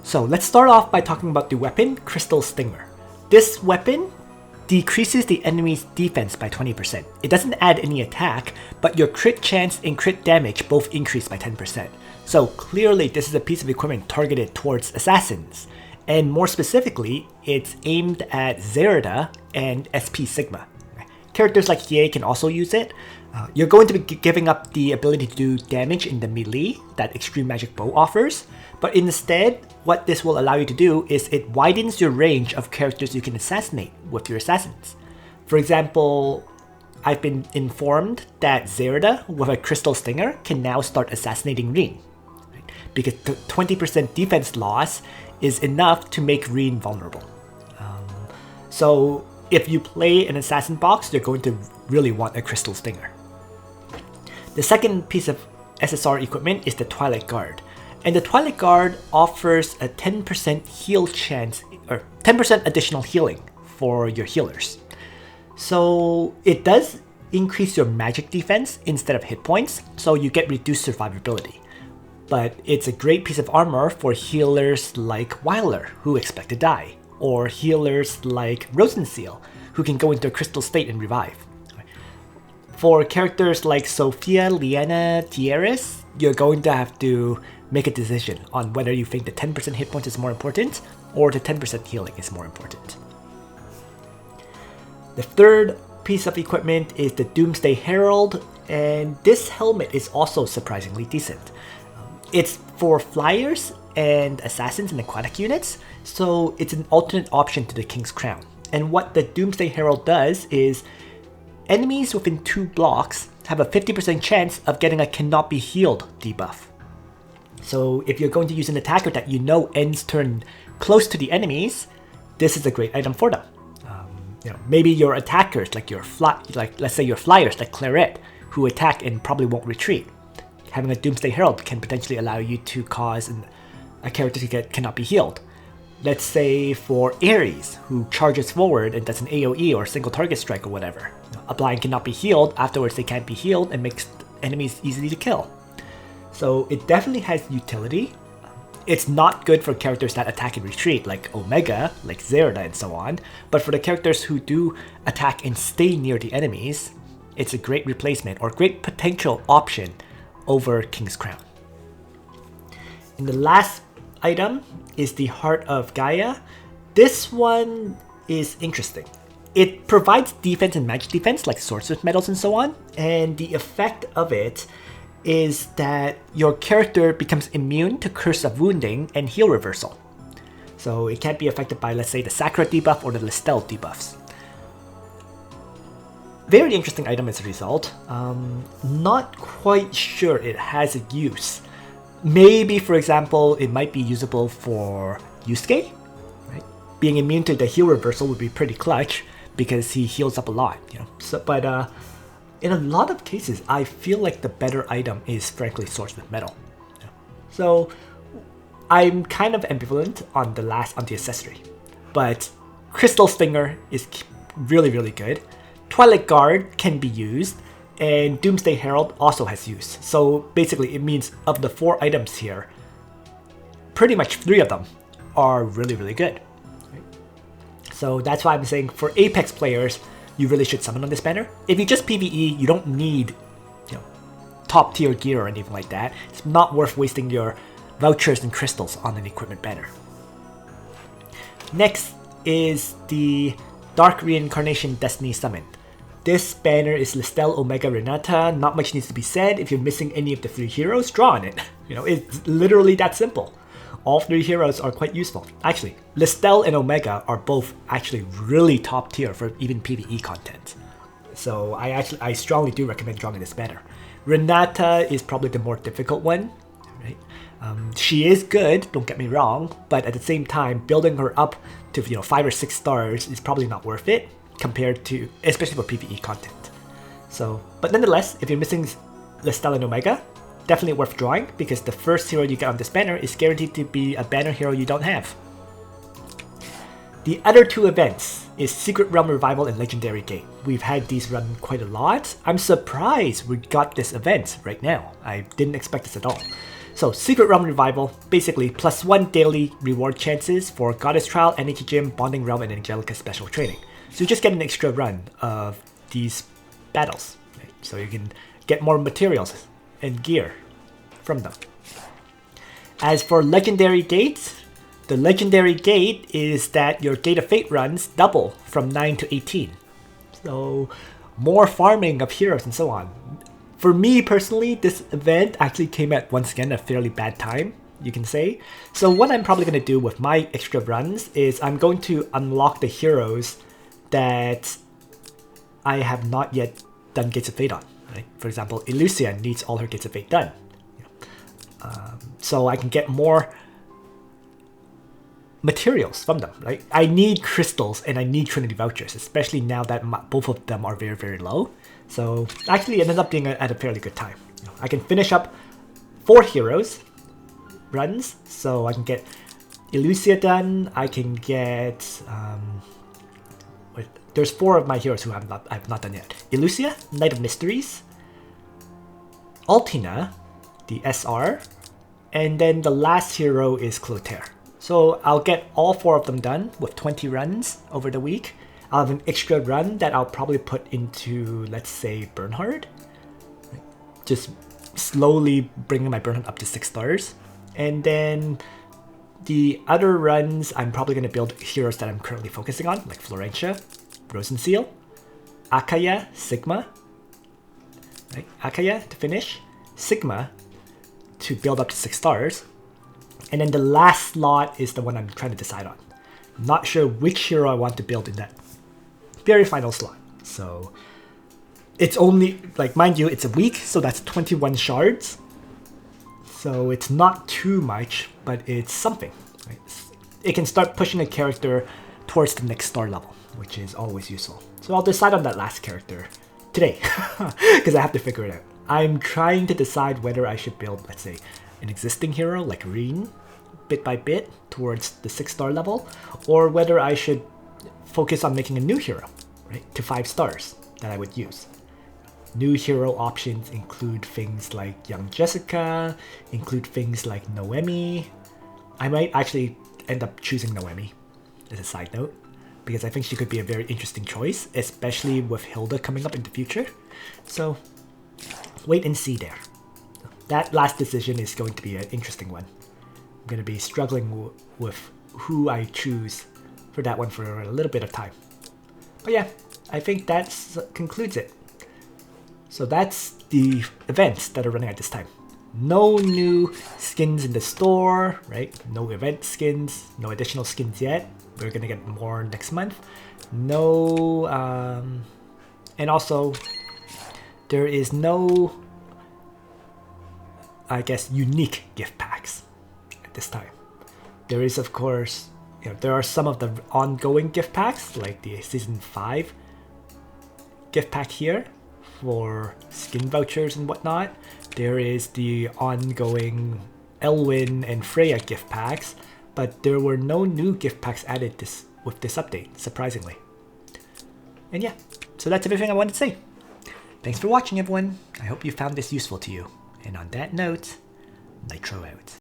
So let's start off by talking about the weapon, Crystal Stinger. This weapon decreases the enemy's defense by 20%. It doesn't add any attack, but your crit chance and crit damage both increase by 10%. So clearly this is a piece of equipment targeted towards assassins. And more specifically, it's aimed at Zerida and SP Sigma. Characters like Ye can also use it. You're going to be giving up the ability to do damage in the melee that Extreme Magic Bow offers, but instead, what this will allow you to do is it widens your range of characters you can assassinate with your assassins. For example, I've been informed that Zerida with a Crystal Stinger can now start assassinating Reen, right? Because the 20% defense loss is enough to make Reen vulnerable. So if you play an assassin box, you're going to really want a Crystal Stinger. The second piece of SSR equipment is the Twilight Guard. And the Twilight Guard offers a 10% heal chance, or 10% additional healing for your healers. So it does increase your magic defense instead of hit points, so you get reduced survivability. But it's a great piece of armor for healers like Wyler, who expect to die, or healers like Rosenseal, who can go into a crystal state and revive. For characters like Sophia, Liana, Tieris, you're going to have to make a decision on whether you think the 10% hit points is more important or the 10% healing is more important. The third piece of equipment is the Doomsday Herald, and this helmet is also surprisingly decent. It's for flyers and assassins and aquatic units, so it's an alternate option to the King's Crown. And what the Doomsday Herald does is enemies within 2 blocks have a 50% chance of getting a cannot be healed debuff. So if you're going to use an attacker that you know ends turn close to the enemies, this is a great item for them. Maybe your attackers, like let's say your flyers like Claret, who attack and probably won't retreat. Having a Doomsday Herald can potentially allow you to cause a character to get cannot be healed. Let's say for Ares, who charges forward and does an AoE or single target strike or whatever. Applying cannot be healed, afterwards they can't be healed and makes enemies easy to kill. So it definitely has utility. It's not good for characters that attack and retreat like Omega, like Zerida and so on, but for the characters who do attack and stay near the enemies, it's a great replacement or great potential option over King's Crown. And the last item is the Heart of Gaia. This one is interesting. It provides defense and magic defense like Swordsmith medals and so on, and the effect of it is that your character becomes immune to Curse of Wounding and Heal Reversal. So it can't be affected by, let's say, the Sakura debuff or the Listel debuffs. Very interesting item as a result. Not quite sure it has a use. Maybe, for example, it might be usable for Yusuke, right? Being immune to the heal reversal would be pretty clutch because he heals up a lot, but in a lot of cases, I feel like the better item is frankly Swordsmith Metal. So I'm kind of ambivalent on the accessory, but Crystal Stinger is really, really good. Twilight Guard can be used, and Doomsday Herald also has use. So basically it means of the 4 items here, pretty much 3 of them are really, really good. So that's why I'm saying for Apex players, you really should summon on this banner. If you just PvE, you don't need top tier gear or anything like that. It's not worth wasting your vouchers and crystals on an equipment banner. Next is the Dark Reincarnation Destiny Summon. This banner is Listel, Omega, Renata. Not much needs to be said. If you're missing any of the 3 heroes, draw on it. It's literally that simple. All 3 heroes are quite useful. Actually, Listel and Omega are both actually really top tier for even PvE content. So I strongly do recommend drawing this banner. Renata is probably the more difficult one, right? She is good, don't get me wrong, but at the same time, building her up to 5 or 6 stars is probably not worth it compared to, especially for PvE content. So, but nonetheless, if you're missing Listel and Omega, definitely worth drawing because the first hero you get on this banner is guaranteed to be a banner hero you don't have. The other 2 events is Secret Realm Revival and Legendary Gate. We've had these run quite a lot. I'm surprised we got this event right now. I didn't expect this at all. So Secret Realm Revival, basically +1 daily reward chances for Goddess Trial, Energy Gym, Bonding Realm, and Angelica special training. So you just get an extra run of these battles, right? So you can get more materials and gear from them. As for Legendary Gates, the Legendary Gate is that your Gate of Fate runs double from 9 to 18. So more farming of heroes and so on. For me personally, this event actually came at, once again, a fairly bad time, you can say. So what I'm probably going to do with my extra runs is I'm going to unlock the heroes that I have not yet done Gates of Fate on. Right? For example, Elucia needs all her Gates of Fate done. So I can get more materials from them, right? I need crystals and I need Trinity vouchers, especially now that both of them are very, very low. So actually it ended up being at a fairly good time. I can finish up 4 heroes runs, so I can get Elucia done. I can get there's 4 of my heroes who I've not done yet. Elucia, Knight of Mysteries, Altina, the SR, and then the last hero is Clotaire. So I'll get all 4 of them done with 20 runs over the week. I'll have an extra run that I'll probably put into, let's say, Bernhard. Just slowly bringing my Bernhard up to 6 stars. And then the other runs, I'm probably going to build heroes that I'm currently focusing on, like Florentia, Rosenseal, Akaya, Sigma. Right? Akaya to finish, Sigma to build up to 6 stars. And then the last slot is the one I'm trying to decide on. Not sure which hero I want to build in that very final slot. So it's only, like, mind you, it's a week, so that's 21 shards. So it's not too much, but it's something. Right? It can start pushing a character towards the next star level, which is always useful. So I'll decide on that last character today, because I have to figure it out. I'm trying to decide whether I should build, let's say, an existing hero like Rein, bit by bit, towards the 6 star level, or whether I should focus on making a new hero, right, to 5 stars that I would use. New hero options include things like Young Jessica, include things like Noemi. I might actually end up choosing Noemi, as a side note, because I think she could be a very interesting choice, especially with Hilda coming up in the future. So wait and see there. That last decision is going to be an interesting one. I'm going to be struggling with who I choose for that one for a little bit of time. But yeah, I think that concludes it. So that's the events that are running at this time. No new skins in the store, right? No event skins, no additional skins yet. We're going to get more next month. No, and also there is no, I guess, unique gift packs at this time. There is, of course, there are some of the ongoing gift packs, like the Season 5 gift pack here for skin vouchers and whatnot. There is the ongoing Elwyn and Freya gift packs, but there were no new gift packs added with this update, surprisingly. And yeah, so that's everything I wanted to say. Thanks for watching, everyone. I hope you found this useful to you. And on that note, Nitro out.